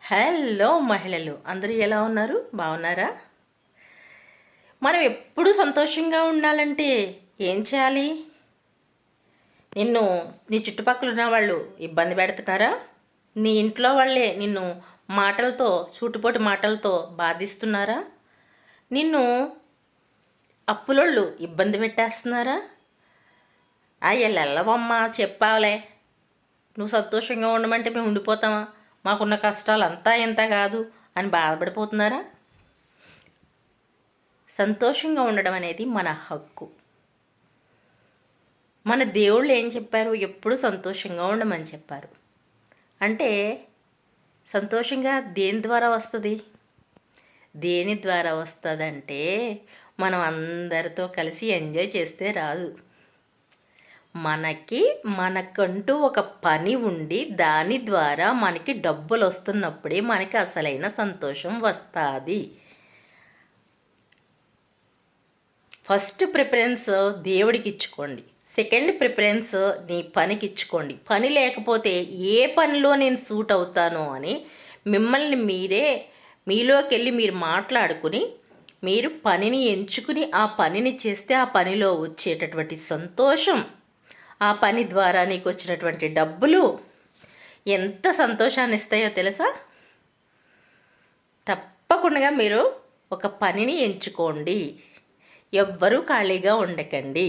Hello మహిళలు అందరూ ఎలా ఉన్నారు? బాగున్నారా? మనం ఎప్పుడూ సంతోషంగా ఉండాలంటే ఏం చేయాలి? నీ చుట్టుపక్కల ఉన్న వాళ్ళు ఇబ్బంది పెడుతున్నారా? నీ ఇంట్లో వాళ్ళే నిన్ను మాటలతో సూటిపోటి మాటలతో బాధిస్తున్నారా? నిన్ను అప్పులోళ్ళు ఇబ్బంది పెట్టేస్తున్నారా? ఎల్లవమ్మా చెప్పావులే, నువ్వు సంతోషంగా ఉండమంటే మేము ఉండిపోతామా, మాకున్న కష్టాలు అంతా ఎంత కాదు అని బాధపడిపోతున్నారా? సంతోషంగా ఉండడం అనేది మన హక్కు. మన దేవుళ్ళు ఏం చెప్పారు? ఎప్పుడు సంతోషంగా ఉండమని చెప్పారు. అంటే సంతోషంగా దేని ద్వారా వస్తుంది? దేని ద్వారా వస్తుందంటే మనం అందరితో కలిసి ఎంజాయ్ చేస్తే రాదు. మనకంటూ ఒక పని ఉండి దాని ద్వారా మనకి డబ్బులు వస్తున్నప్పుడే మనకి అసలైన సంతోషం వస్తుంది. ఫస్ట్ ప్రిఫరెన్స్ దేవుడికి ఇచ్చుకోండి. సెకండ్ ప్రిఫరెన్స్ నీ పనికి ఇచ్చుకోండి. పని లేకపోతే ఏ పనిలో నేను సూట్ అవుతానో అని మిమ్మల్ని మీలోకి వెళ్ళి మీరు మాట్లాడుకుని మీరు పనిని ఎంచుకుని ఆ పనిని చేస్తే ఆ పనిలో వచ్చేటటువంటి సంతోషం, ఆ పని ద్వారా నీకు వచ్చినటువంటి డబ్బులు ఎంత సంతోషాన్ని ఇస్తాయో తెలుసా? తప్పకుండా మీరు ఒక పనిని ఎంచుకోండి. ఎవ్వరూ ఖాళీగా ఉండకండి.